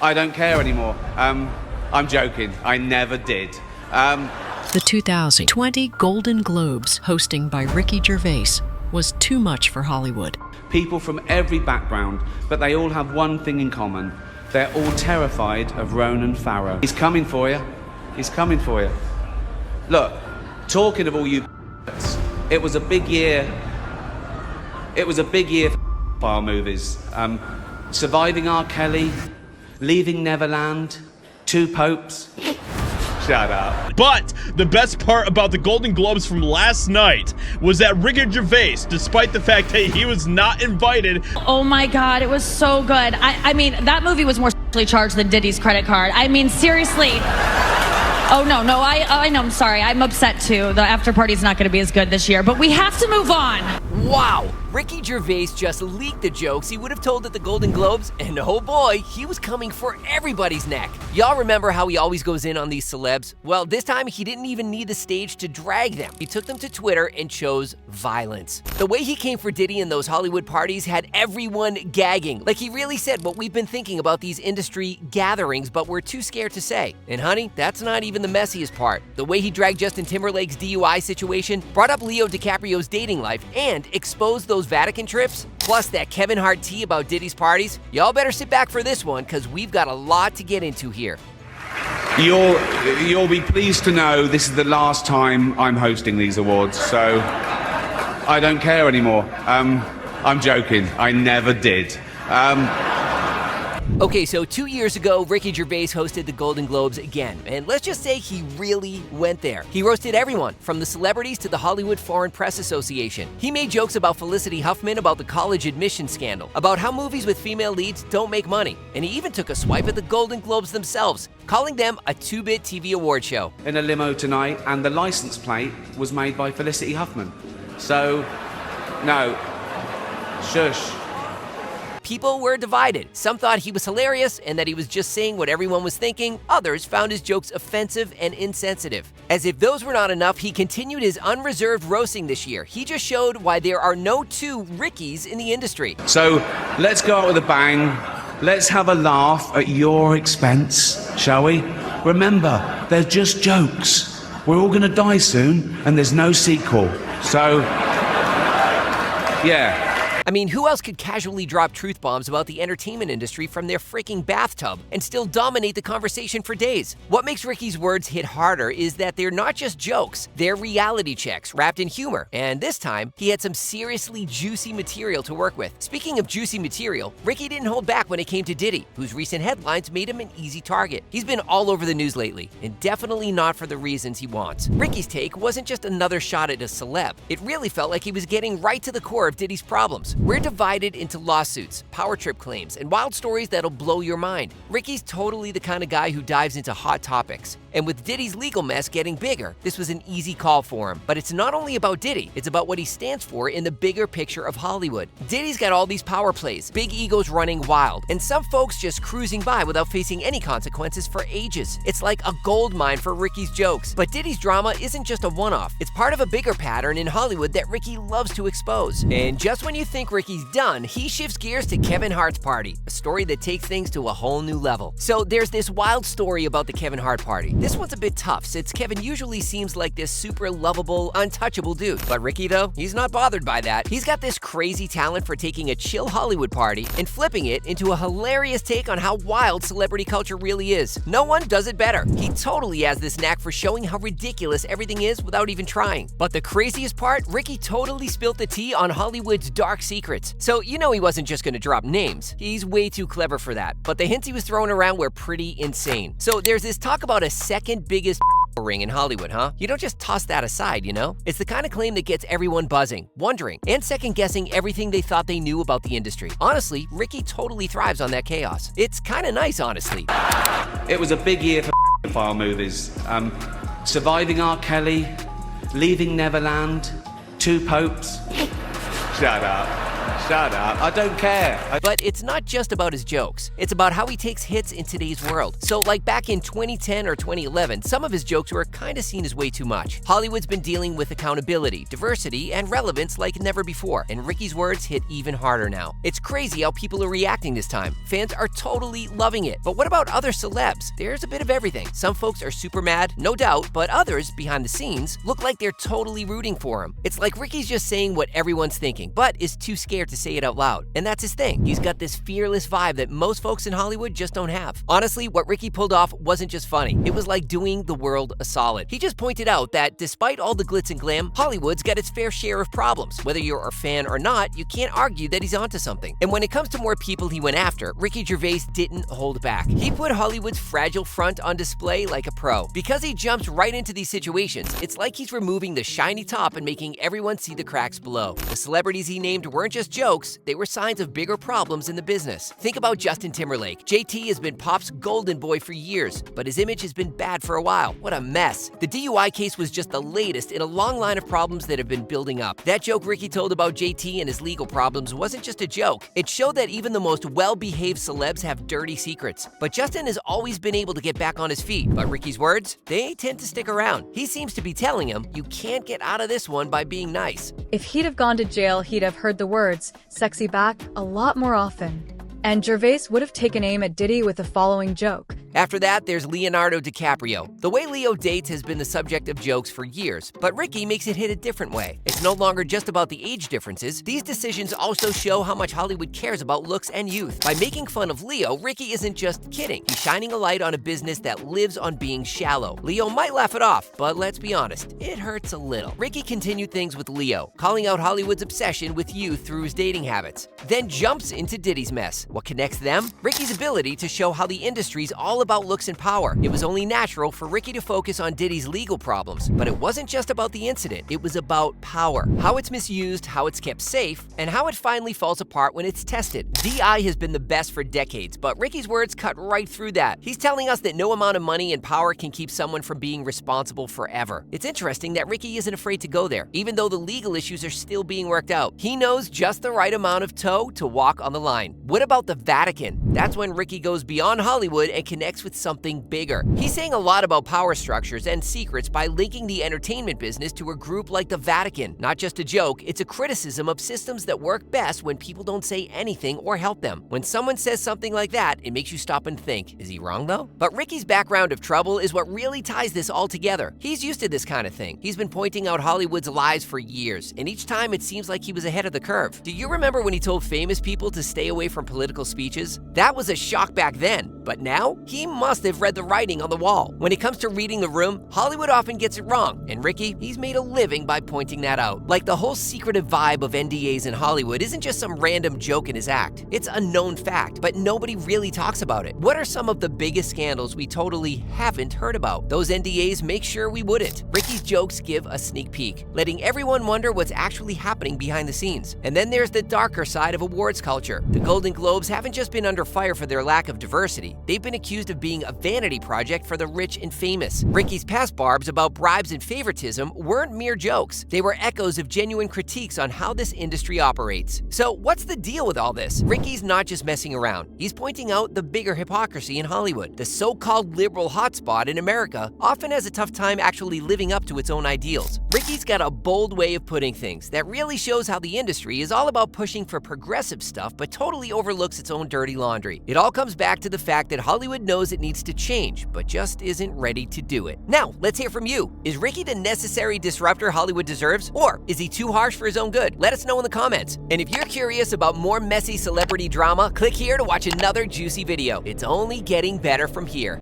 I don't care anymore. I'm joking. I never did. The 2020 Golden Globes, hosting by Ricky Gervais, was too much for Hollywood. People from every background, but they all have one thing in common. They're all terrified of Ronan Farrow. He's coming for you. He's coming for you. Look, talking of all you it was a big year. It was a big year for file movies. Surviving R. Kelly, Leaving Neverland, Two Popes. Shut up. But the best part about the Golden Globes from last night was that Ricky Gervais, despite the fact that he was not invited. Oh my God, it was so good. I mean, that movie was more sexually charged than Diddy's credit card. I mean, seriously. Oh, no, I know, I'm sorry. I'm upset too. The after party's not going to be as good this year, but we have to move on. Wow! Ricky Gervais just leaked the jokes he would have told at the Golden Globes, and oh boy, he was coming for everybody's neck. Y'all remember how he always goes in on these celebs? Well, this time he didn't even need the stage to drag them. He took them to Twitter and chose violence. The way he came for Diddy in those Hollywood parties had everyone gagging. Like he really said what we've been thinking about these industry gatherings, but we're too scared to say. And honey, that's not even the messiest part. The way he dragged Justin Timberlake's DUI situation, brought up Leo DiCaprio's dating life, and exposed those Vatican trips, plus that Kevin Hart tea about Diddy's parties. Y'all better sit back for this one, because we've got a lot to get into here. You'll be pleased to know this is the last time I'm hosting these awards, so I don't care anymore. I'm joking. I never did. Okay, so 2 years ago, Ricky Gervais hosted the Golden Globes again, and let's just say he really went there. He roasted everyone, from the celebrities to the Hollywood Foreign Press Association. He made jokes about Felicity Huffman about the college admission scandal, about how movies with female leads don't make money, and he even took a swipe at the Golden Globes themselves, calling them a two-bit TV award show. In a limo tonight, and the license plate was made by Felicity Huffman. So, no, shush. People were divided. Some thought he was hilarious and that he was just saying what everyone was thinking. Others found his jokes offensive and insensitive. As if those were not enough, he continued his unreserved roasting this year. He just showed why there are no two Rickies in the industry. So, let's go out with a bang. Let's have a laugh at your expense, shall we? Remember, they're just jokes. We're all gonna die soon, and there's no sequel. So, yeah. I mean, who else could casually drop truth bombs about the entertainment industry from their freaking bathtub and still dominate the conversation for days? What makes Ricky's words hit harder is that they're not just jokes, they're reality checks wrapped in humor. And this time, he had some seriously juicy material to work with. Speaking of juicy material, Ricky didn't hold back when it came to Diddy, whose recent headlines made him an easy target. He's been all over the news lately, and definitely not for the reasons he wants. Ricky's take wasn't just another shot at a celeb. It really felt like he was getting right to the core of Diddy's problems. We're divided into lawsuits, power trip claims, and wild stories that'll blow your mind. Ricky's totally the kind of guy who dives into hot topics. And with Diddy's legal mess getting bigger, this was an easy call for him. But it's not only about Diddy, it's about what he stands for in the bigger picture of Hollywood. Diddy's got all these power plays, big egos running wild, and some folks just cruising by without facing any consequences for ages. It's like a gold mine for Ricky's jokes. But Diddy's drama isn't just a one-off. It's part of a bigger pattern in Hollywood that Ricky loves to expose. And just when you think Ricky's done, he shifts gears to Kevin Hart's party, a story that takes things to a whole new level. So there's this wild story about the Kevin Hart party. This one's a bit tough, since Kevin usually seems like this super lovable, untouchable dude. But Ricky, though, he's not bothered by that. He's got this crazy talent for taking a chill Hollywood party and flipping it into a hilarious take on how wild celebrity culture really is. No one does it better. He totally has this knack for showing how ridiculous everything is without even trying. But the craziest part, Ricky totally spilled the tea on Hollywood's dark secrets. So you know he wasn't just gonna drop names. He's way too clever for that. But the hints he was throwing around were pretty insane. So there's this talk about a second biggest ring in Hollywood, huh? You don't just toss that aside, you know? It's the kind of claim that gets everyone buzzing, wondering, and second-guessing everything they thought they knew about the industry. Honestly, Ricky totally thrives on that chaos. It's kind of nice, honestly. It was a big year for file movies. Surviving R. Kelly, Leaving Neverland, Two Popes. Shut up. Shut up. I don't care. But it's not just about his jokes. It's about how he takes hits in today's world. So like back in 2010 or 2011, some of his jokes were kind of seen as way too much. Hollywood's been dealing with accountability, diversity, and relevance like never before, and Ricky's words hit even harder now. It's crazy how people are reacting this time. Fans are totally loving it. But what about other celebs? There's a bit of everything. Some folks are super mad, no doubt, but others, behind the scenes, look like they're totally rooting for him. It's like Ricky's just saying what everyone's thinking, but is too scared to say it out loud. And that's his thing. He's got this fearless vibe that most folks in Hollywood just don't have. Honestly, what Ricky pulled off wasn't just funny. It was like doing the world a solid. He just pointed out that despite all the glitz and glam, Hollywood's got its fair share of problems. Whether you're a fan or not, you can't argue that he's onto something. And when it comes to more people he went after, Ricky Gervais didn't hold back. He put Hollywood's fragile front on display like a pro. Because he jumps right into these situations, it's like he's removing the shiny top and making everyone see the cracks below. The celebrities he named weren't just jokes, they were signs of bigger problems in the business. Think about Justin Timberlake. JT has been pop's golden boy for years, but his image has been bad for a while. What a mess. The DUI case was just the latest in a long line of problems that have been building up. That joke Ricky told about JT and his legal problems wasn't just a joke. It showed that even the most well-behaved celebs have dirty secrets. But Justin has always been able to get back on his feet. But Ricky's words, they tend to stick around. He seems to be telling him, you can't get out of this one by being nice. If he'd have gone to jail, he'd have heard the words, sexy back, a lot more often. And Gervais would have taken aim at Diddy with the following joke. After that, there's Leonardo DiCaprio. The way Leo dates has been the subject of jokes for years, but Ricky makes it hit a different way. It's no longer just about the age differences. These decisions also show how much Hollywood cares about looks and youth. By making fun of Leo, Ricky isn't just kidding. He's shining a light on a business that lives on being shallow. Leo might laugh it off, but let's be honest, it hurts a little. Ricky continued things with Leo, calling out Hollywood's obsession with youth through his dating habits, then jumps into Diddy's mess. What connects them? Ricky's ability to show how the industry's all about looks and power. It was only natural for Ricky to focus on Diddy's legal problems, but it wasn't just about the incident, it was about power. How it's misused, how it's kept safe, and how it finally falls apart when it's tested. DI has been the best for decades, but Ricky's words cut right through that. He's telling us that no amount of money and power can keep someone from being responsible forever. It's interesting that Ricky isn't afraid to go there, even though the legal issues are still being worked out. He knows just the right amount of toe to walk on the line. What about the Vatican? That's when Ricky goes beyond Hollywood and connects with something bigger. He's saying a lot about power structures and secrets by linking the entertainment business to a group like the Vatican. Not just a joke, it's a criticism of systems that work best when people don't say anything or help them. When someone says something like that, it makes you stop and think, is he wrong though? But Ricky's background of trouble is what really ties this all together. He's used to this kind of thing. He's been pointing out Hollywood's lies for years, and each time it seems like he was ahead of the curve. Do you remember when he told famous people to stay away from political speeches? That was a shock back then, but now he must have read the writing on the wall. When it comes to reading the room, Hollywood often gets it wrong, and Ricky, he's made a living by pointing that out. Like the whole secretive vibe of NDAs in Hollywood isn't just some random joke in his act. It's a known fact, but nobody really talks about it. What are some of the biggest scandals we totally haven't heard about? Those NDAs make sure we wouldn't. Ricky's jokes give a sneak peek, letting everyone wonder what's actually happening behind the scenes. And then there's the darker side of awards culture. The Golden Globes haven't just been under fire for their lack of diversity. They've been accused of being a vanity project for the rich and famous. Ricky's past barbs about bribes and favoritism weren't mere jokes. They were echoes of genuine critiques on how this industry operates. So what's the deal with all this? Ricky's not just messing around. He's pointing out the bigger hypocrisy in Hollywood. The so-called liberal hotspot in America often has a tough time actually living up to its own ideals. Ricky's got a bold way of putting things that really shows how the industry is all about pushing for progressive stuff but totally overlooks its own dirty laundry. It all comes back to the fact that Hollywood knows it needs to change, but just isn't ready to do it. Now, let's hear from you. Is Ricky the necessary disruptor Hollywood deserves? Or is he too harsh for his own good? Let us know in the comments. And if you're curious about more messy celebrity drama, click here to watch another juicy video. It's only getting better from here.